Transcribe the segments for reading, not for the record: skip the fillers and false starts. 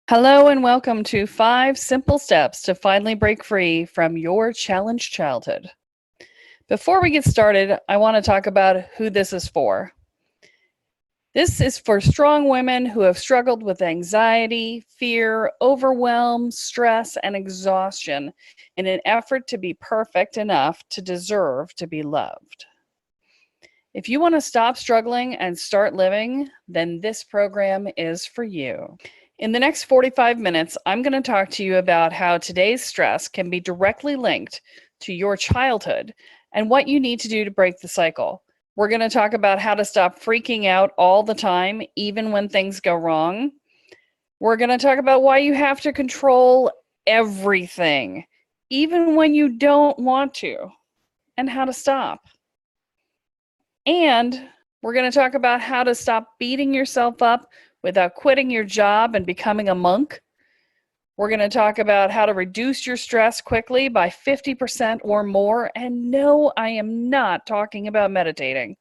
Hello and welcome to 5 Simple Steps to Finally Break Free from Your Challenged Childhood. Before we get started, I want to talk about who this is for. This is for strong women who have struggled with anxiety, fear, overwhelm, stress, and exhaustion in an effort to be perfect enough to deserve to be loved. If you want to stop struggling and start living, then this program is for you. In the next 45 minutes, I'm going to talk to you about how today's stress can be directly linked to your childhood and what you need to do to break the cycle. We're going to talk about how to stop freaking out all the time, even when things go wrong. We're going to talk about why you have to control everything, even when you don't want to, and how to stop. And we're going to talk about how to stop beating yourself up without quitting your job and becoming a monk. We're going to talk about how to reduce your stress quickly by 50% or more. And no, I am not talking about meditating.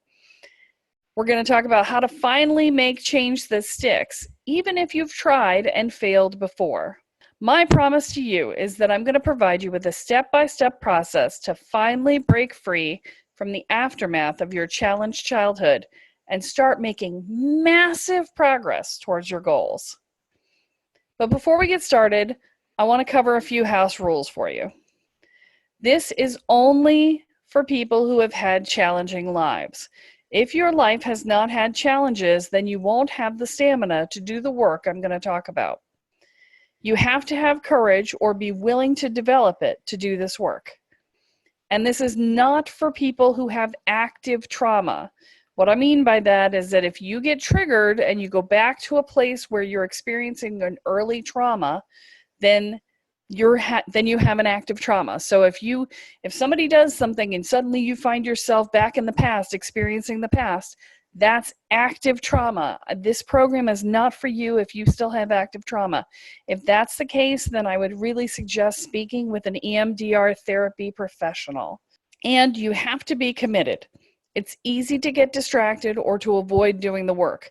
We're going to talk about how to finally make change that sticks, even if you've tried and failed before. My promise to you is that I'm going to provide you with a step-by-step process to finally break free from the aftermath of your challenged childhood and start making massive progress towards your goals. But before we get started, I want to cover a few house rules for you. This is only for people who have had challenging lives. If your life has not had challenges, then you won't have the stamina to do the work I'm going to talk about. You have to have courage or be willing to develop it to do this work. And this is not for people who have active trauma. What I mean by that is that if you get triggered and you go back to a place where you're experiencing an early trauma, then you have an active trauma. So if somebody does something and suddenly you find yourself back in the past, experiencing the past, that's active trauma. This program is not for you if you still have active trauma. If that's the case, then I would really suggest speaking with an EMDR therapy professional. And you have to be committed. It's easy to get distracted or to avoid doing the work.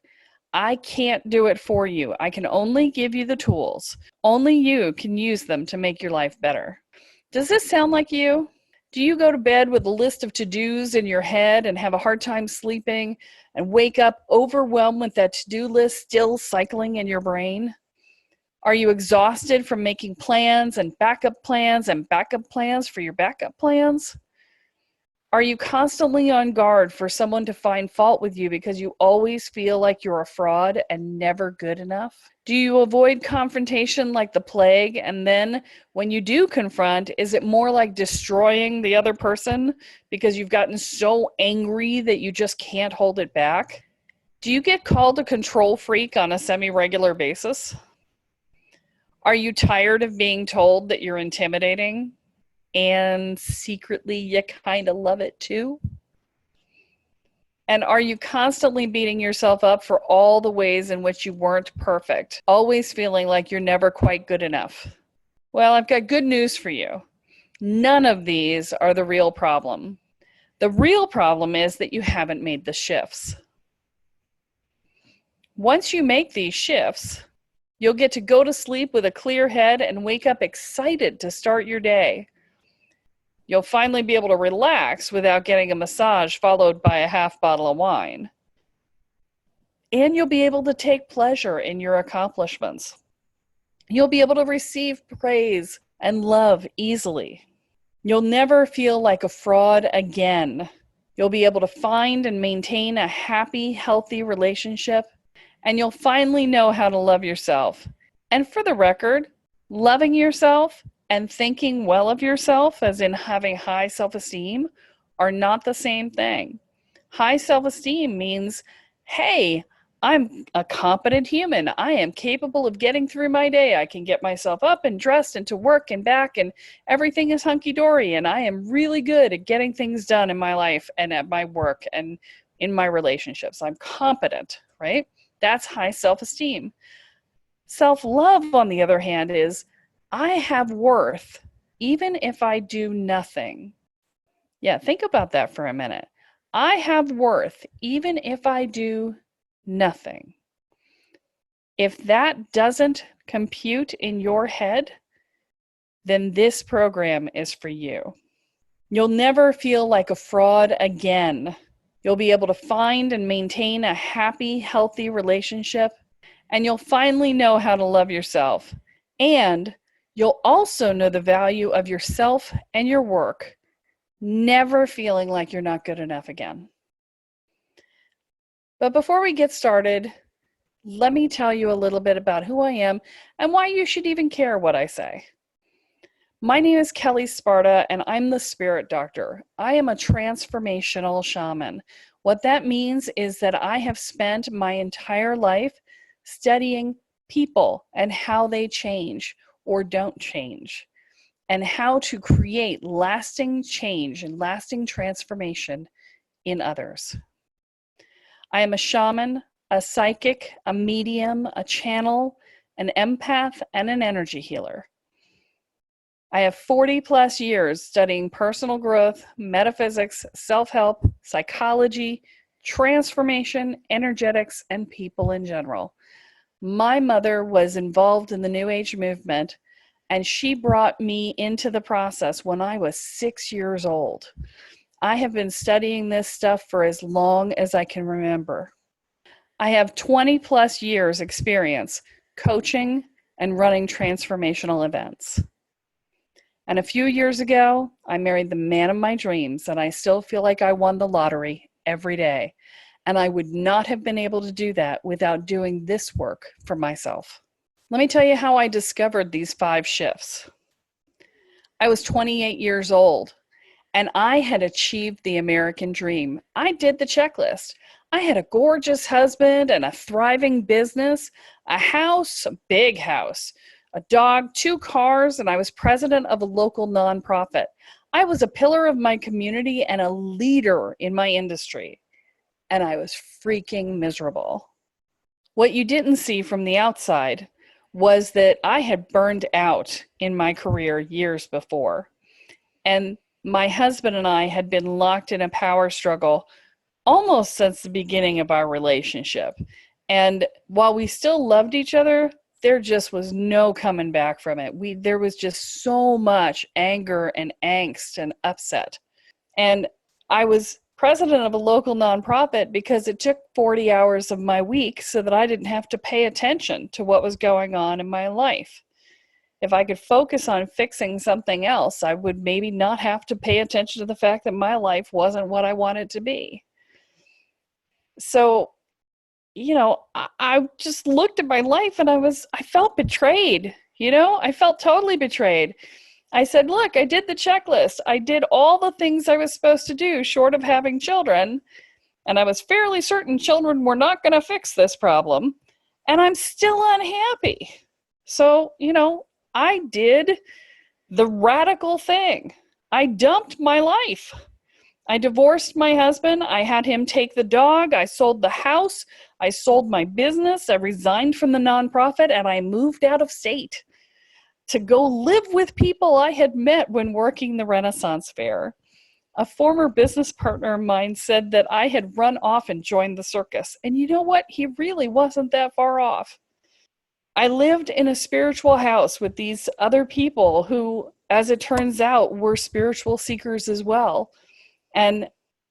I can't do it for you. I can only give you the tools. Only you can use them to make your life better. Does this sound like you? Do you go to bed with a list of to-dos in your head and have a hard time sleeping and wake up overwhelmed with that to-do list still cycling in your brain? Are you exhausted from making plans and backup plans for your backup plans? Are you constantly on guard for someone to find fault with you because you always feel like you're a fraud and never good enough? Do you avoid confrontation like the plague, and then when you do confront, is it more like destroying the other person because you've gotten so angry that you just can't hold it back? Do you get called a control freak on a semi-regular basis? Are you tired of being told that you're intimidating? And secretly you kind of love it too? And are you constantly beating yourself up for all the ways in which you weren't perfect, always feeling like you're never quite good enough? Well, I've got good news for you. None of these are the real problem. The real problem is that you haven't made the shifts. Once you make these shifts, you'll get to go to sleep with a clear head and wake up excited to start your day. You'll finally be able to relax without getting a massage followed by a half bottle of wine. And you'll be able to take pleasure in your accomplishments. You'll be able to receive praise and love easily. You'll never feel like a fraud again. You'll be able to find and maintain a happy, healthy relationship, and you'll finally know how to love yourself. And for the record, loving yourself and thinking well of yourself, as in having high self-esteem, are not the same thing. High self-esteem means, hey, I'm a competent human. I am capable of getting through my day. I can get myself up and dressed and to work and back, and everything is hunky-dory, and I am really good at getting things done in my life and at my work and in my relationships. I'm competent, right? That's high self-esteem. Self-love, on the other hand, is I have worth even if I do nothing. Yeah, think about that for a minute. I have worth even if I do nothing. If that doesn't compute in your head, then this program is for you. You'll never feel like a fraud again. You'll be able to find and maintain a happy, healthy relationship, and you'll finally know how to love yourself. And you'll also know the value of yourself and your work, never feeling like you're not good enough again. But before we get started, let me tell you a little bit about who I am and why you should even care what I say. My name is Kelly Sparta, and I'm the Spirit Doctor. I am a transformational shaman. What that means is that I have spent my entire life studying people and how they change or don't change, and how to create lasting change and lasting transformation in others. I am a shaman, a psychic, a medium, a channel, an empath, and an energy healer. I have 40 plus years studying personal growth, metaphysics, self-help, psychology, transformation, energetics, and people in general. My mother was involved in the New Age movement, and she brought me into the process when I was 6 years old. I have been studying this stuff for as long as I can remember. I have 20 plus years experience coaching and running transformational events. And a few years ago, I married the man of my dreams, and I still feel like I won the lottery every day. And I would not have been able to do that without doing this work for myself. Let me tell you how I discovered these 5 shifts. I was 28 years old, and I had achieved the American dream. I did the checklist. I had a gorgeous husband and a thriving business, a house, a big house, a dog, 2 cars, and I was president of a local nonprofit. I was a pillar of my community and a leader in my industry, and I was freaking miserable. What you didn't see from the outside was that I had burned out in my career years before, and my husband and I had been locked in a power struggle almost since the beginning of our relationship. And while we still loved each other, there just was no coming back from it. There was just so much anger and angst and upset. And I was president of a local nonprofit because it took 40 hours of my week so that I didn't have to pay attention to what was going on in my life. If I could focus on fixing something else, I would maybe not have to pay attention to the fact that my life wasn't what I wanted to be. So, I just looked at my life and I felt betrayed. I felt totally betrayed. I said, look, I did the checklist. I did all the things I was supposed to do short of having children. And I was fairly certain children were not going to fix this problem. And I'm still unhappy. So, I did the radical thing. I dumped my life. I divorced my husband. I had him take the dog. I sold the house. I sold my business. I resigned from the nonprofit, and I moved out of state to go live with people I had met when working the Renaissance Fair. A former business partner of mine said that I had run off and joined the circus. And you know what? He really wasn't that far off. I lived in a spiritual house with these other people who, as it turns out, were spiritual seekers as well. And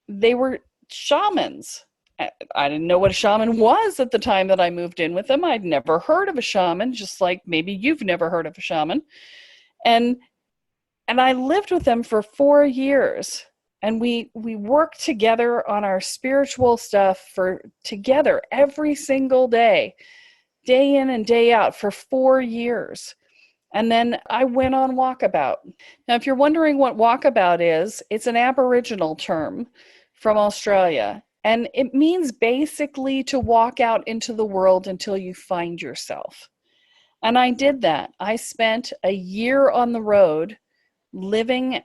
they were shamans. I didn't know what a shaman was at the time that I moved in with them. I'd never heard of a shaman, just like maybe you've never heard of a shaman. And I lived with them for 4 years. And we worked together on our spiritual stuff together every single day in and day out for 4 years. And then I went on walkabout. Now, if you're wondering what walkabout is, it's an Aboriginal term from Australia. And it means basically to walk out into the world until you find yourself. And I did that. I spent a year on the road living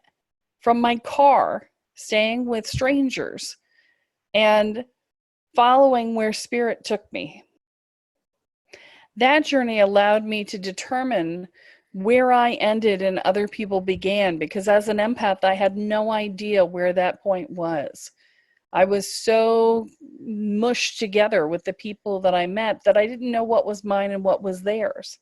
from my car, staying with strangers, and following where spirit took me. That journey allowed me to determine where I ended and other people began, because as an empath, I had no idea where that point was. I was so mushed together with the people that I met that I didn't know what was mine and what was theirs.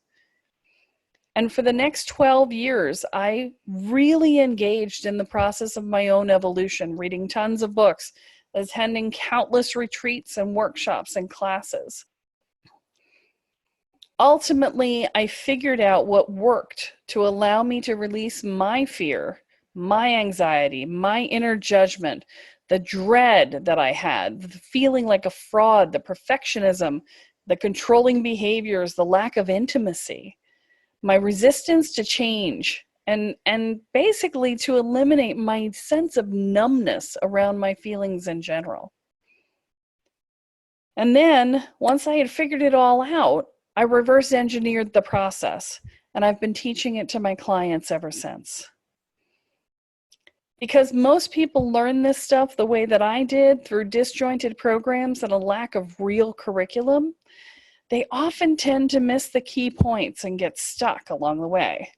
And for the next 12 years, I really engaged in the process of my own evolution, reading tons of books, attending countless retreats and workshops and classes. Ultimately, I figured out what worked to allow me to release my fear, my anxiety, my inner judgment, the dread that I had, the feeling like a fraud, the perfectionism, the controlling behaviors, the lack of intimacy, my resistance to change, and basically to eliminate my sense of numbness around my feelings in general. And then, once I had figured it all out, I reverse engineered the process, and I've been teaching it to my clients ever since. Because most people learn this stuff the way that I did, through disjointed programs and a lack of real curriculum, they often tend to miss the key points and get stuck along the way.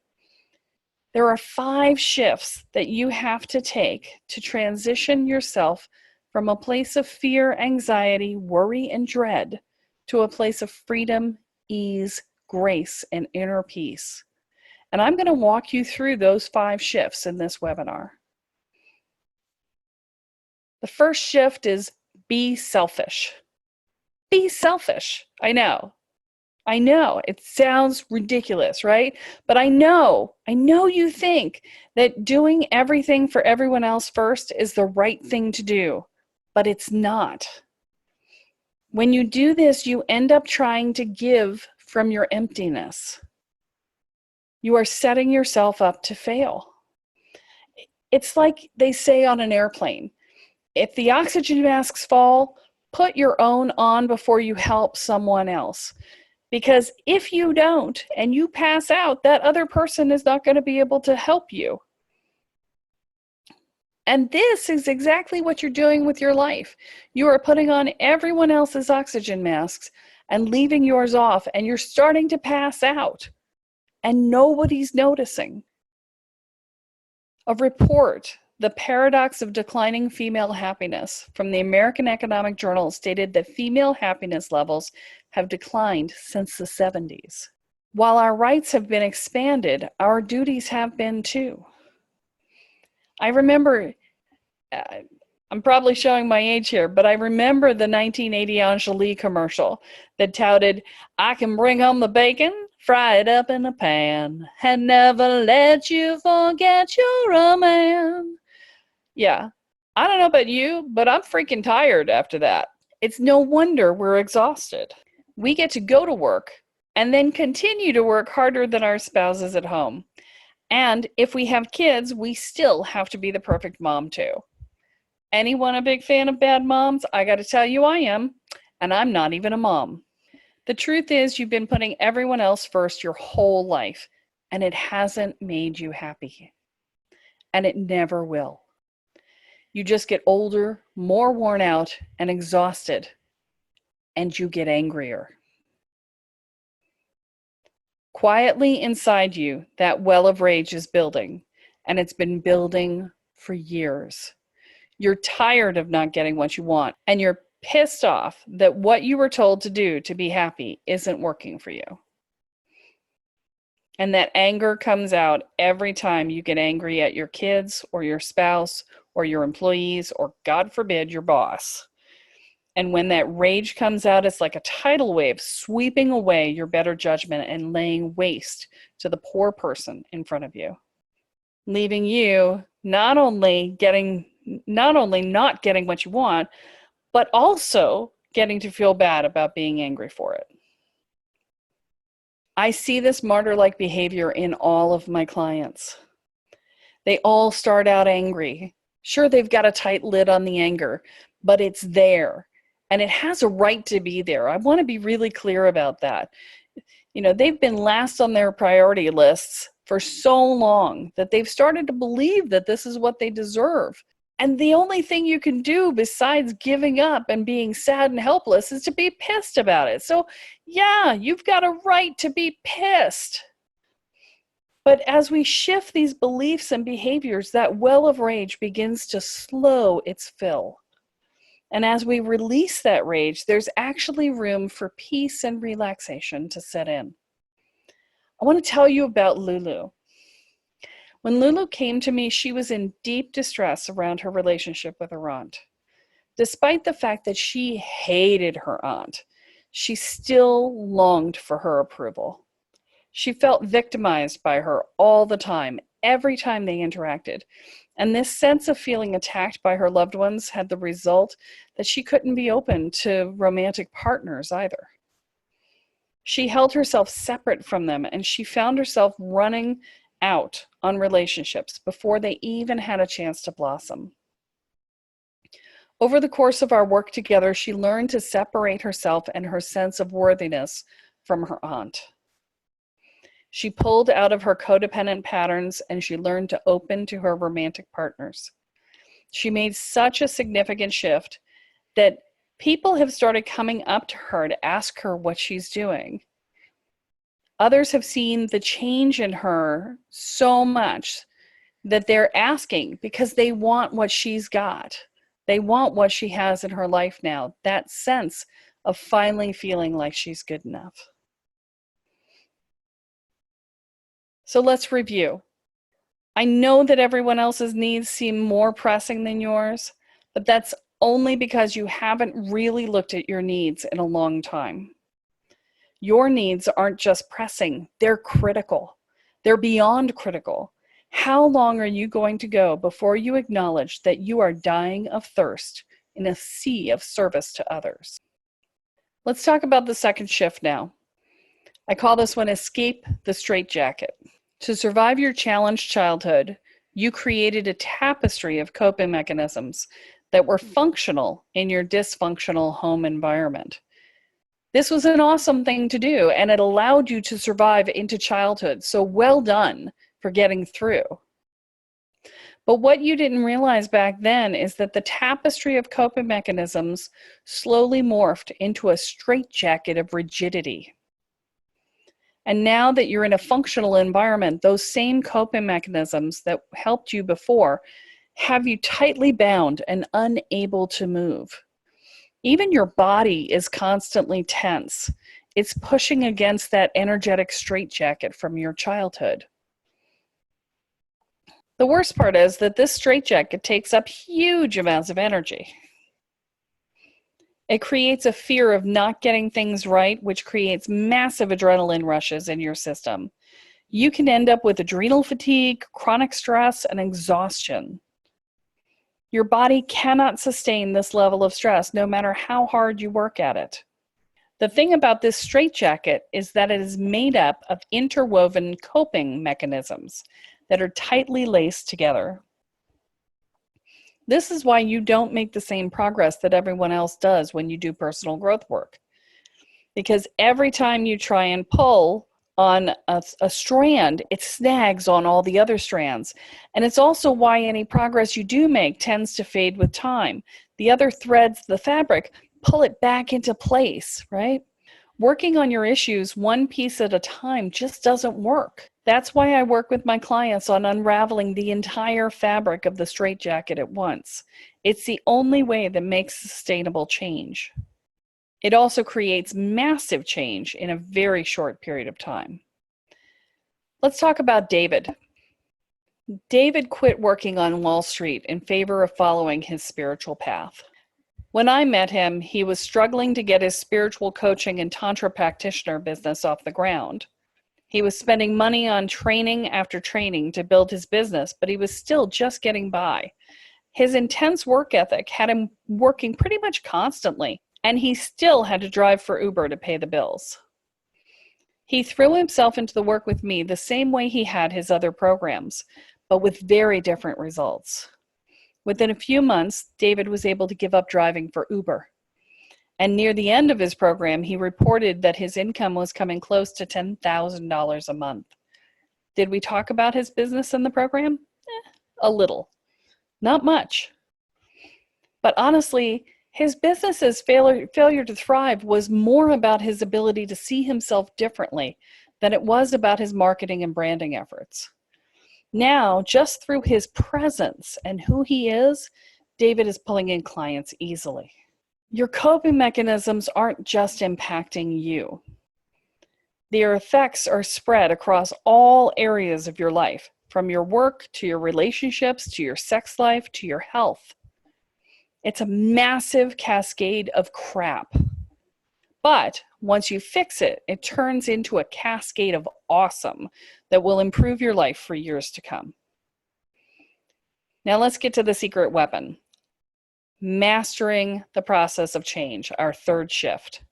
There are 5 shifts that you have to take to transition yourself from a place of fear, anxiety, worry, and dread to a place of freedom, ease, grace, and inner peace. And I'm going to walk you through those 5 shifts in this webinar. The first shift is be selfish. Be selfish. I know, it sounds ridiculous, right? But I know you think that doing everything for everyone else first is the right thing to do, but it's not. When you do this, you end up trying to give from your emptiness. You are setting yourself up to fail. It's like they say on an airplane, if the oxygen masks fall, put your own on before you help someone else. Because if you don't and you pass out, that other person is not going to be able to help you. And this is exactly what you're doing with your life. You are putting on everyone else's oxygen masks and leaving yours off, and you're starting to pass out, and nobody's noticing. A report, The Paradox of Declining Female Happiness, from the American Economic Journal stated that female happiness levels have declined since the 70s. While our rights have been expanded, our duties have been too. I remember, I'm probably showing my age here, but I remember the 1980 Angélie commercial that touted, "I can bring home the bacon, fry it up in a pan, and never let you forget you're a man." Yeah, I don't know about you, but I'm freaking tired after that. It's no wonder we're exhausted. We get to go to work and then continue to work harder than our spouses at home. And if we have kids, we still have to be the perfect mom too. Anyone a big fan of bad moms? I got to tell you I am, and I'm not even a mom. The truth is, you've been putting everyone else first your whole life, and it hasn't made you happy. And it never will. You just get older, more worn out, and exhausted, and you get angrier. Quietly inside you, that well of rage is building, and it's been building for years. You're tired of not getting what you want, and you're pissed off that what you were told to do to be happy isn't working for you. And that anger comes out every time you get angry at your kids or your spouse or your employees or, God forbid, your boss. And when that rage comes out, it's like a tidal wave sweeping away your better judgment and laying waste to the poor person in front of you, leaving you not only not getting what you want, but also getting to feel bad about being angry for it. I see this martyr-like behavior in all of my clients. They all start out angry. Sure, they've got a tight lid on the anger, but it's there. And it has a right to be there. I want to be really clear about that. You know, they've been last on their priority lists for so long that they've started to believe that this is what they deserve. And the only thing you can do besides giving up and being sad and helpless is to be pissed about it. So yeah, you've got a right to be pissed. But as we shift these beliefs and behaviors, that well of rage begins to slow its fill. And as we release that rage, there's actually room for peace and relaxation to set in. I want to tell you about Lulu. When Lulu came to me, she was in deep distress around her relationship with her aunt. Despite the fact that she hated her aunt, she still longed for her approval. She felt victimized by her all the time, every time they interacted. And this sense of feeling attacked by her loved ones had the result that she couldn't be open to romantic partners either. She held herself separate from them, and she found herself running out on relationships before they even had a chance to blossom. Over the course of our work together, she learned to separate herself and her sense of worthiness from her aunt. She pulled out of her codependent patterns, and she learned to open to her romantic partners. She made such a significant shift that people have started coming up to her to ask her what she's doing. Others have seen the change in her so much that they're asking because they want what she's got. They want what she has in her life now, that sense of finally feeling like she's good enough. So let's review. I know that everyone else's needs seem more pressing than yours, but that's only because you haven't really looked at your needs in a long time. Your needs aren't just pressing, they're critical. They're beyond critical. How long are you going to go before you acknowledge that you are dying of thirst in a sea of service to others? Let's talk about the second shift now. I call this one Escape the Straitjacket. To survive your challenged childhood, you created a tapestry of coping mechanisms that were functional in your dysfunctional home environment. This was an awesome thing to do, and it allowed you to survive into childhood. So well done for getting through. But what you didn't realize back then is that the tapestry of coping mechanisms slowly morphed into a straitjacket of rigidity. And now that you're in a functional environment, those same coping mechanisms that helped you before have you tightly bound and unable to move. Even your body is constantly tense. It's pushing against that energetic straitjacket from your childhood. The worst part is that this straitjacket takes up huge amounts of energy. It creates a fear of not getting things right, which creates massive adrenaline rushes in your system. You can end up with adrenal fatigue, chronic stress, and exhaustion. Your body cannot sustain this level of stress, no matter how hard you work at it. The thing about this straitjacket is that it is made up of interwoven coping mechanisms that are tightly laced together. This is why you don't make the same progress that everyone else does when you do personal growth work. Because every time you try and pull on a strand, it snags on all the other strands. And it's also why any progress you do make tends to fade with time. The other threads, the fabric, pull it back into place, right? Working on your issues one piece at a time just doesn't work. That's why I work with my clients on unraveling the entire fabric of the straitjacket at once. It's the only way that makes sustainable change. It also creates massive change in a very short period of time. Let's talk about David. David quit working on Wall Street in favor of following his spiritual path. When I met him, he was struggling to get his spiritual coaching and Tantra practitioner business off the ground. He was spending money on training after training to build his business, but he was still just getting by. His intense work ethic had him working pretty much constantly, and he still had to drive for Uber to pay the bills. He threw himself into the work with me the same way he had his other programs, but with very different results. Within a few months, David was able to give up driving for Uber. And near the end of his program, he reported that his income was coming close to $10,000 a month. Did we talk about his business in the program? A little. Not much. But honestly, his business's failure to thrive was more about his ability to see himself differently than it was about his marketing and branding efforts. Now, just through his presence and who he is, David is pulling in clients easily. Your coping mechanisms aren't just impacting you. Their effects are spread across all areas of your life, from your work to your relationships to your sex life to your health. It's a massive cascade of crap. But once you fix it, it turns into a cascade of awesome that will improve your life for years to come. Now let's get to the secret weapon. Mastering the process of change, our third shift.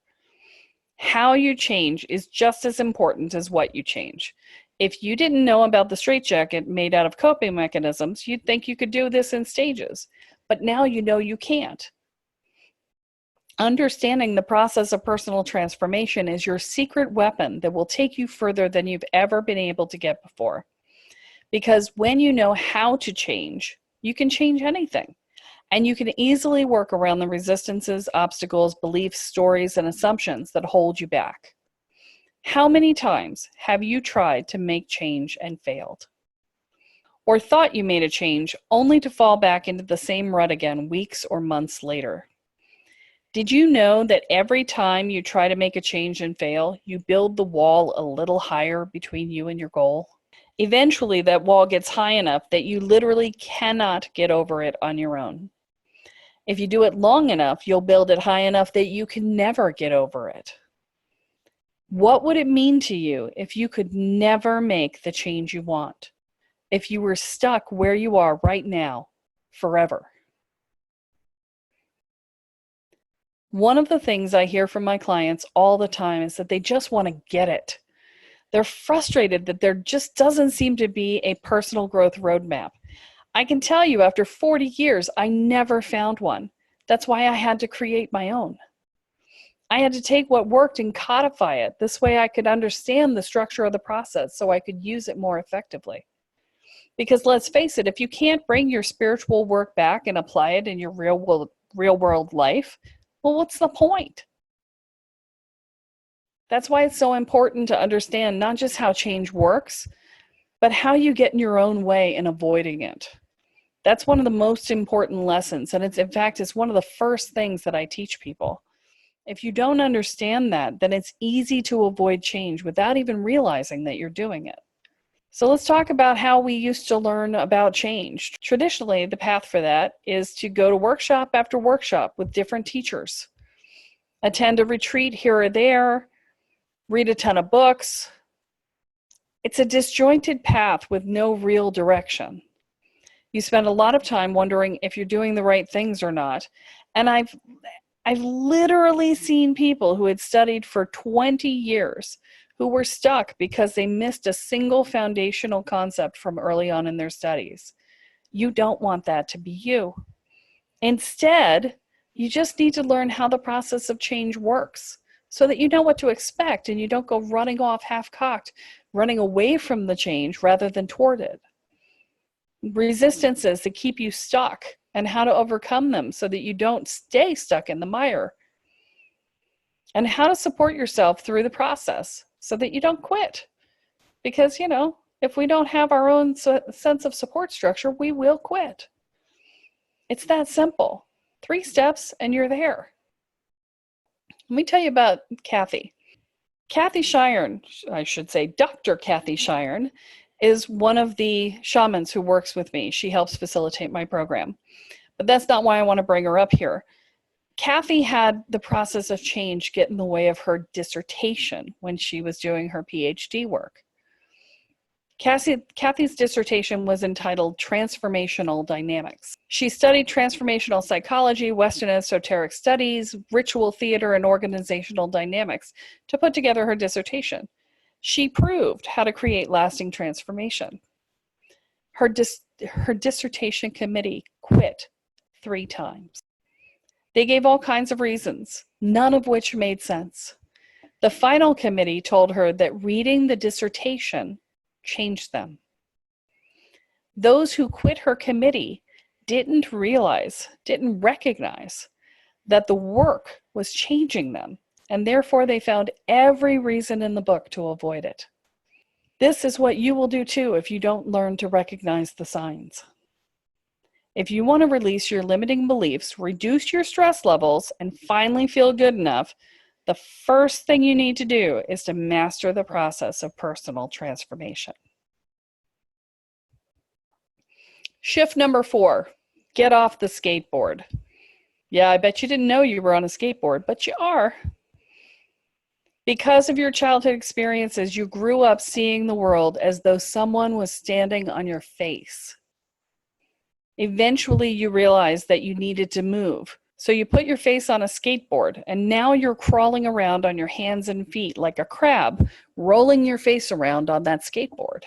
How you change is just as important as what you change. If you didn't know about the straitjacket made out of coping mechanisms, you'd think you could do this in stages. But now you know you can't. Understanding the process of personal transformation is your secret weapon that will take you further than you've ever been able to get before. Because when you know how to change, you can change anything. And you can easily work around the resistances, obstacles, beliefs, stories, and assumptions that hold you back. How many times have you tried to make change and failed? Or thought you made a change only to fall back into the same rut again weeks or months later? Did you know that every time you try to make a change and fail, you build the wall a little higher between you and your goal? Eventually, that wall gets high enough that you literally cannot get over it on your own. If you do it long enough, you'll build it high enough that you can never get over it. What would it mean to you if you could never make the change you want? If you were stuck where you are right now, forever? One of the things I hear from my clients all the time is that they just want to get it. They're frustrated that there just doesn't seem to be a personal growth roadmap. I can tell you after 40 years, I never found one. That's why I had to create my own. I had to take what worked and codify it. This way I could understand the structure of the process so I could use it more effectively. Because let's face it, if you can't bring your spiritual work back and apply it in your real world life, well, what's the point? That's why it's so important to understand not just how change works, but how you get in your own way in avoiding it. That's one of the most important lessons, and in fact, it's one of the first things that I teach people. If you don't understand that, then it's easy to avoid change without even realizing that you're doing it. So let's talk about how we used to learn about change. Traditionally, the path for that is to go to workshop after workshop with different teachers, attend a retreat here or there, read a ton of books. It's a disjointed path with no real direction. You spend a lot of time wondering if you're doing the right things or not. And I've literally seen people who had studied for 20 years who were stuck because they missed a single foundational concept from early on in their studies. You don't want that to be you. Instead, you just need to learn how the process of change works so that you know what to expect and you don't go running off half-cocked, running away from the change rather than toward it. Resistances that keep you stuck and how to overcome them so that you don't stay stuck in the mire. And how to support yourself through the process so that you don't quit. Because, if we don't have our own sense of support structure, we will quit. It's that simple. 3 steps and you're there. Let me tell you about Kathy. Kathy Shiren, I should say Dr. Kathy Shiren, is one of the shamans who works with me. She helps facilitate my program. But that's not why I want to bring her up here. Kathy had the process of change get in the way of her dissertation when she was doing her PhD work. Kathy's dissertation was entitled Transformational Dynamics. She studied transformational psychology, Western esoteric studies, ritual theater, and organizational dynamics to put together her dissertation. She proved how to create lasting transformation. Her dissertation committee quit 3 times. They gave all kinds of reasons, none of which made sense. The final committee told her that reading the dissertation changed them. Those who quit her committee didn't recognize that the work was changing them, and therefore they found every reason in the book to avoid it. This is what you will do too if you don't learn to recognize the signs. If you want to release your limiting beliefs, reduce your stress levels, and finally feel good enough, The first thing you need to do is to master the process of personal transformation. Shift number 4, get off the skateboard. Yeah, I bet you didn't know you were on a skateboard, but you are. Because of your childhood experiences, you grew up seeing the world as though someone was standing on your face. Eventually, you realized that you needed to move. So you put your face on a skateboard, and now you're crawling around on your hands and feet like a crab, rolling your face around on that skateboard.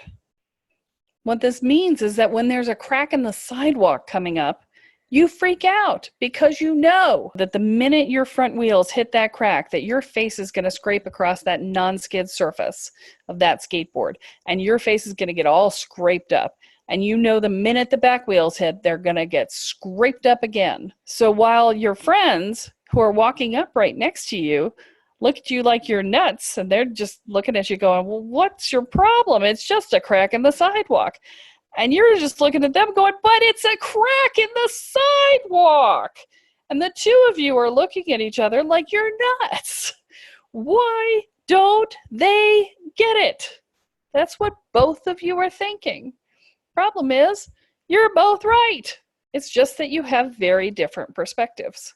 What this means is that when there's a crack in the sidewalk coming up, you freak out because you know that the minute your front wheels hit that crack, that your face is going to scrape across that non-skid surface of that skateboard, and your face is going to get all scraped up. And you know the minute the back wheels hit, they're going to get scraped up again. So while your friends who are walking up right next to you look at you like you're nuts, and they're just looking at you going, well, what's your problem? It's just a crack in the sidewalk. And you're just looking at them going, but it's a crack in the sidewalk. And the two of you are looking at each other like you're nuts. Why don't they get it? That's what both of you are thinking. Problem is, you're both right. It's just that you have very different perspectives.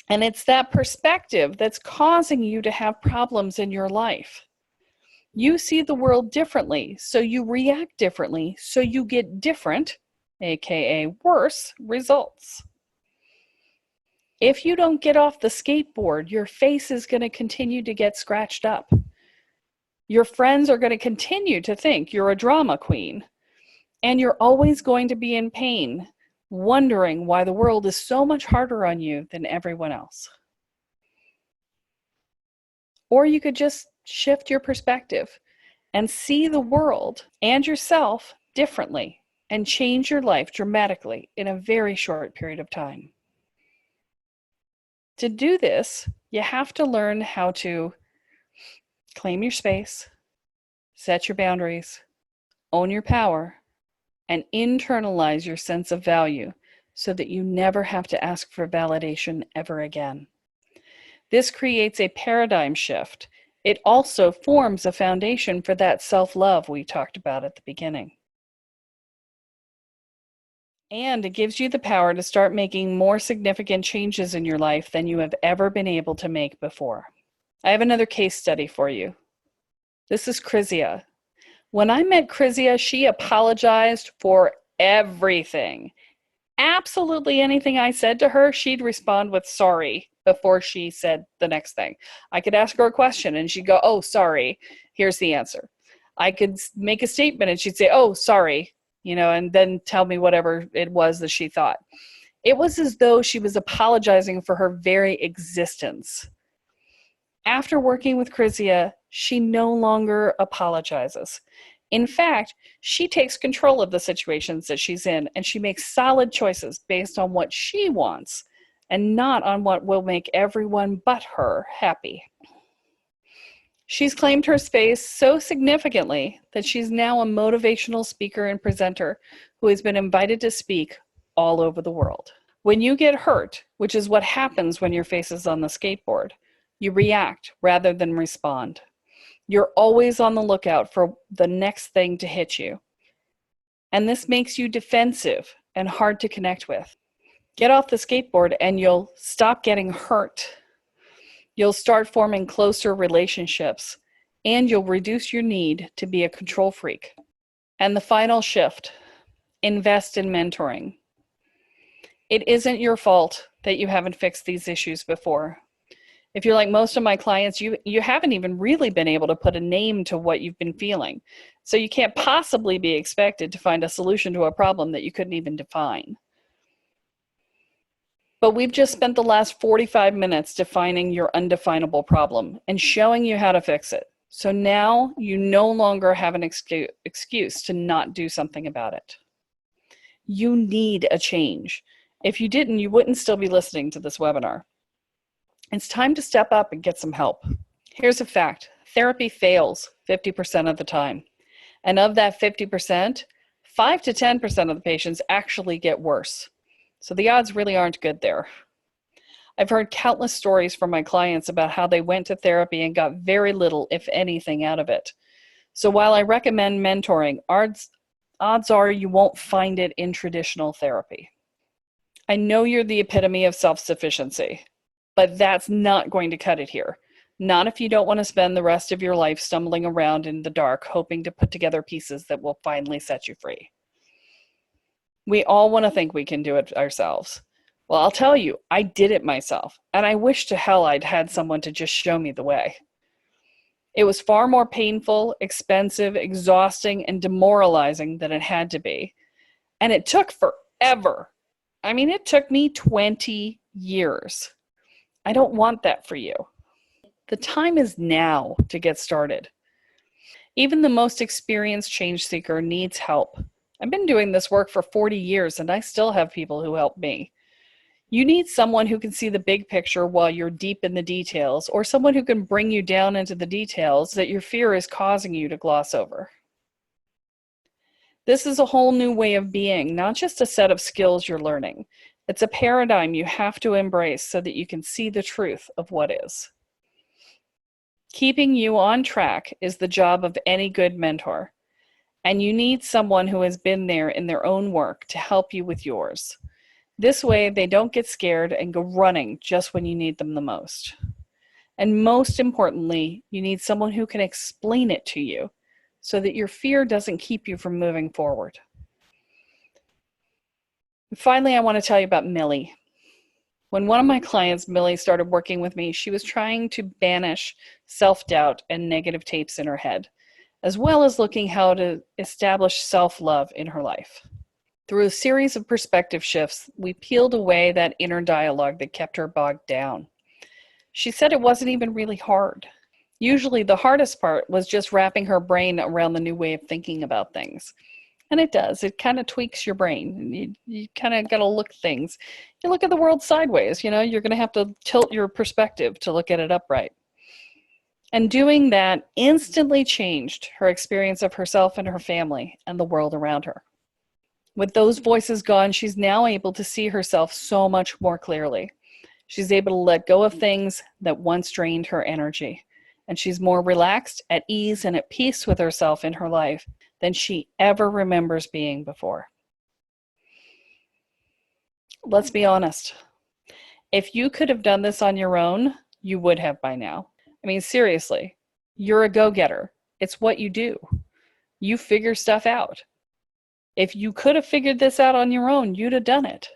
And it's that perspective that's causing you to have problems in your life. You see the world differently, so you react differently, so you get different, aka worse, results. If you don't get off the skateboard, your face is going to continue to get scratched up. Your friends are going to continue to think you're a drama queen. And you're always going to be in pain, wondering why the world is so much harder on you than everyone else. Or you could just shift your perspective and see the world and yourself differently and change your life dramatically in a very short period of time. To do this, you have to learn how to claim your space, set your boundaries, own your power, and internalize your sense of value so that you never have to ask for validation ever again. This creates a paradigm shift. It also forms a foundation for that self-love we talked about at the beginning. And it gives you the power to start making more significant changes in your life than you have ever been able to make before. I have another case study for you. This is Krizia. When I met Krizia, she apologized for everything. Absolutely anything I said to her, she'd respond with sorry before she said the next thing. I could ask her a question and she'd go, oh, sorry, here's the answer. I could make a statement and she'd say, oh, sorry, and then tell me whatever it was that she thought. It was as though she was apologizing for her very existence. After working with Krizia, she no longer apologizes. In fact, she takes control of the situations that she's in, and she makes solid choices based on what she wants and not on what will make everyone but her happy. She's claimed her space so significantly that she's now a motivational speaker and presenter who has been invited to speak all over the world. When you get hurt, which is what happens when your face is on the skateboard, you react rather than respond. You're always on the lookout for the next thing to hit you. And this makes you defensive and hard to connect with. Get off the skateboard and you'll stop getting hurt. You'll start forming closer relationships, and you'll reduce your need to be a control freak. And the final shift, invest in mentoring. It isn't your fault that you haven't fixed these issues before. If you're like most of my clients, you haven't even really been able to put a name to what you've been feeling. So you can't possibly be expected to find a solution to a problem that you couldn't even define. But we've just spent the last 45 minutes defining your undefinable problem and showing you how to fix it. So now you no longer have an excuse to not do something about it. You need a change. If you didn't, you wouldn't still be listening to this webinar. It's time to step up and get some help. Here's a fact. Therapy fails 50% of the time. And of that 50%, 5 to 10% of the patients actually get worse. So the odds really aren't good there. I've heard countless stories from my clients about how they went to therapy and got very little, if anything, out of it. So while I recommend mentoring, odds are you won't find it in traditional therapy. I know you're the epitome of self-sufficiency, but that's not going to cut it here. Not if you don't want to spend the rest of your life stumbling around in the dark, hoping to put together pieces that will finally set you free. We all want to think we can do it ourselves. Well, I'll tell you, I did it myself, and I wish to hell I'd had someone to just show me the way. It was far more painful, expensive, exhausting, and demoralizing than it had to be. And it took forever. I mean, it took me 20 years. I don't want that for you. The time is now to get started. Even the most experienced change seeker needs help. I've been doing this work for 40 years, and I still have people who help me. You need someone who can see the big picture while you're deep in the details, or someone who can bring you down into the details that your fear is causing you to gloss over. This is a whole new way of being, not just a set of skills you're learning. It's a paradigm you have to embrace so that you can see the truth of what is. Keeping you on track is the job of any good mentor, and you need someone who has been there in their own work to help you with yours. This way, they don't get scared and go running just when you need them the most. And most importantly, you need someone who can explain it to you so that your fear doesn't keep you from moving forward. And finally, I want to tell you about Millie. When one of my clients, Millie, started working with me, she was trying to banish self-doubt and negative tapes in her head, as well as looking how to establish self-love in her life. Through a series of perspective shifts, we peeled away that inner dialogue that kept her bogged down. She said it wasn't even really hard. Usually the hardest part was just wrapping her brain around the new way of thinking about things. And it does. It kind of tweaks your brain. You kind of got to look things. You look at the world sideways, you're going to have to tilt your perspective to look at it upright. And doing that instantly changed her experience of herself and her family and the world around her. With those voices gone, she's now able to see herself so much more clearly. She's able to let go of things that once drained her energy. And she's more relaxed, at ease, and at peace with herself in her life than she ever remembers being before. Let's be honest. If you could have done this on your own, you would have by now. I mean, seriously, you're a go-getter. It's what you do. You figure stuff out. If you could have figured this out on your own, you'd have done it.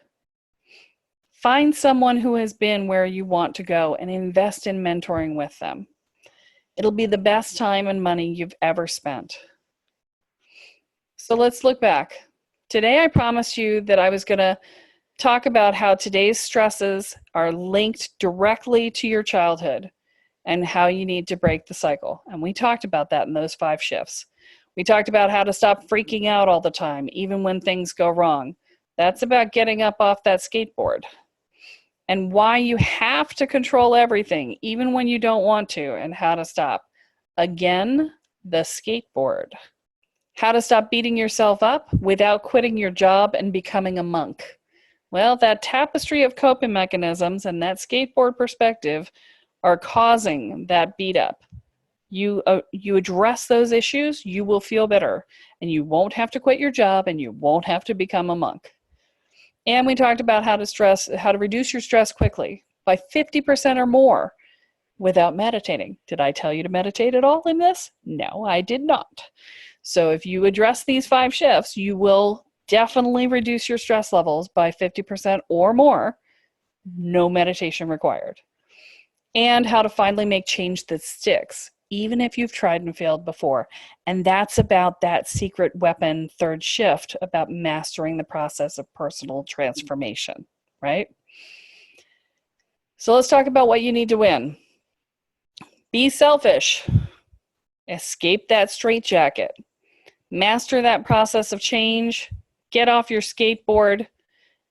Find someone who has been where you want to go and invest in mentoring with them. It'll be the best time and money you've ever spent. So let's look back. Today I promised you that I was going to talk about how today's stresses are linked directly to your childhood and how you need to break the cycle. And we talked about that in those 5 shifts. We talked about how to stop freaking out all the time, even when things go wrong. That's about getting up off that skateboard. And why you have to control everything, even when you don't want to, and how to stop. Again, the skateboard. How to stop beating yourself up without quitting your job and becoming a monk. Well, that tapestry of coping mechanisms and that skateboard perspective are causing that beat up. You address those issues, you will feel better, and you won't have to quit your job, and you won't have to become a monk. And we talked about how to reduce your stress quickly by 50% or more without meditating. Did I tell you to meditate at all in this? No, I did not. So if you address these 5 shifts, you will definitely reduce your stress levels by 50% or more, no meditation required. And how to finally make change that sticks, even if you've tried and failed before. And that's about that secret weapon 3rd shift, about mastering the process of personal transformation, right? So let's talk about what you need to win. Be selfish. Escape that straitjacket. Master that process of change. Get off your skateboard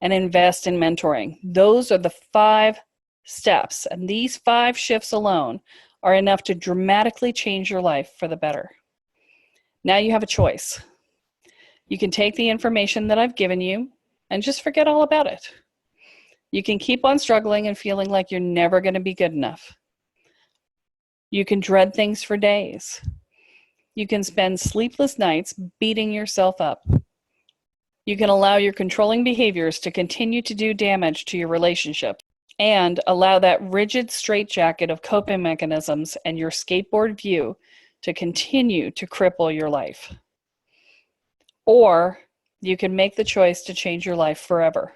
and invest in mentoring. Those are the 5 steps. And these 5 shifts alone are enough to dramatically change your life for the better. Now you have a choice. You can take the information that I've given you and just forget all about it. You can keep on struggling and feeling like you're never going to be good enough. You can dread things for days. You can spend sleepless nights beating yourself up. You can allow your controlling behaviors to continue to do damage to your relationship and allow that rigid straitjacket of coping mechanisms and your skateboard view to continue to cripple your life. Or you can make the choice to change your life forever.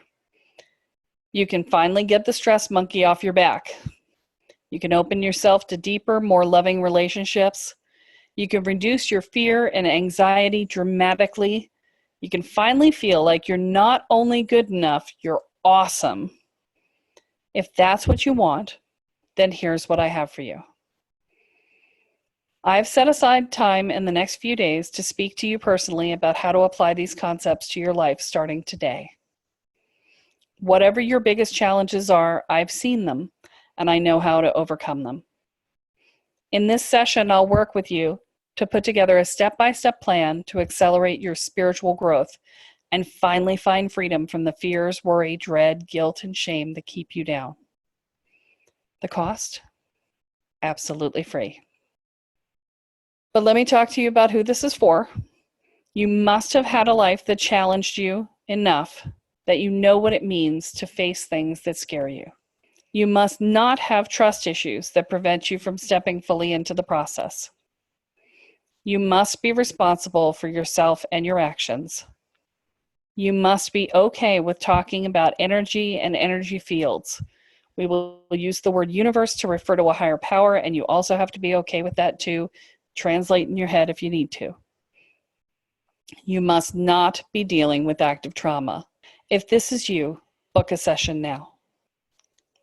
You can finally get the stress monkey off your back. You can open yourself to deeper, more loving relationships. You can reduce your fear and anxiety dramatically. You can finally feel like you're not only good enough, you're awesome. If that's what you want, then here's what I have for you. I've set aside time in the next few days to speak to you personally about how to apply these concepts to your life starting today. Whatever your biggest challenges are, I've seen them, and I know how to overcome them. In this session, I'll work with you to put together a step-by-step plan to accelerate your spiritual growth and finally find freedom from the fears, worry, dread, guilt, and shame that keep you down. The cost? Absolutely free. But let me talk to you about who this is for. You must have had a life that challenged you enough that you know what it means to face things that scare you. You must not have trust issues that prevent you from stepping fully into the process. You must be responsible for yourself and your actions. You must be okay with talking about energy and energy fields. We will use the word universe to refer to a higher power, and you also have to be okay with that too. Translate in your head if you need to. You must not be dealing with active trauma. If this is you, book a session now.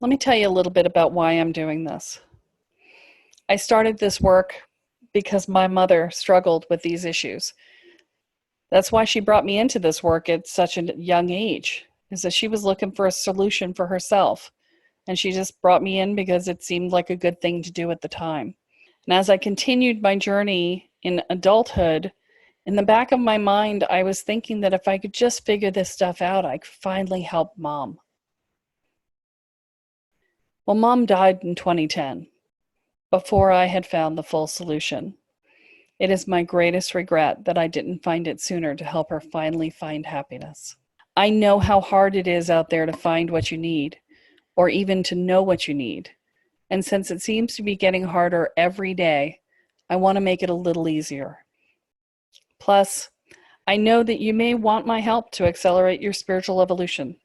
Let me tell you a little bit about why I'm doing this. I started this work because my mother struggled with these issues. That's why she brought me into this work at such a young age, is that she was looking for a solution for herself. And she just brought me in because it seemed like a good thing to do at the time. And as I continued my journey in adulthood, in the back of my mind, I was thinking that if I could just figure this stuff out, I could finally help Mom. Well, Mom died in 2010, before I had found the full solution. It is my greatest regret that I didn't find it sooner to help her finally find happiness. I know how hard it is out there to find what you need, or even to know what you need. And since it seems to be getting harder every day, I want to make it a little easier. Plus, I know that you may want my help to accelerate your spiritual evolution.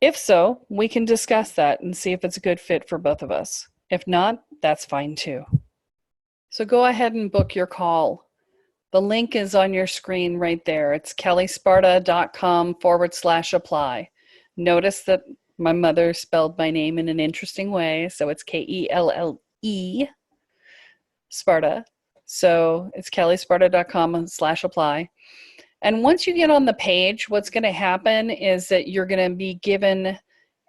If so, we can discuss that and see if it's a good fit for both of us. If not, that's fine too. So go ahead and book your call. The link is on your screen right there. It's kellysparta.com/apply. Notice that my mother spelled my name in an interesting way, so it's K-E-L-L-E, Sparta. So it's kellysparta.com/apply. And once you get on the page, what's going to happen is that you're going to be given,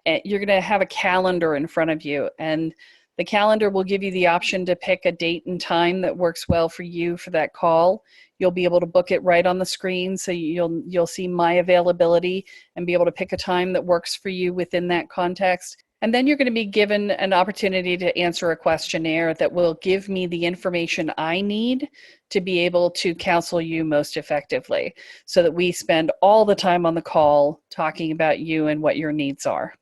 you're going to have a calendar in front of you, and the calendar will give you the option to pick a date and time that works well for you for that call. You'll be able to book it right on the screen, so you'll see my availability and be able to pick a time that works for you within that context. And then you're going to be given an opportunity to answer a questionnaire that will give me the information I need to be able to counsel you most effectively, so that we spend all the time on the call talking about you and what your needs are.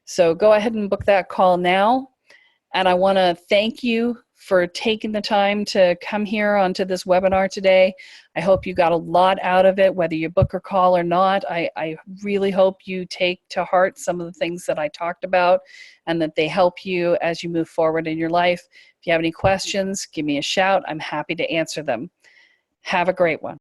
So go ahead and book that call now. And I want to thank you for taking the time to come here onto this webinar today. I hope you got a lot out of it, whether you book or call or not. I really hope you take to heart some of the things that I talked about and that they help you as you move forward in your life. If you have any questions, give me a shout. I'm happy to answer them. Have a great one.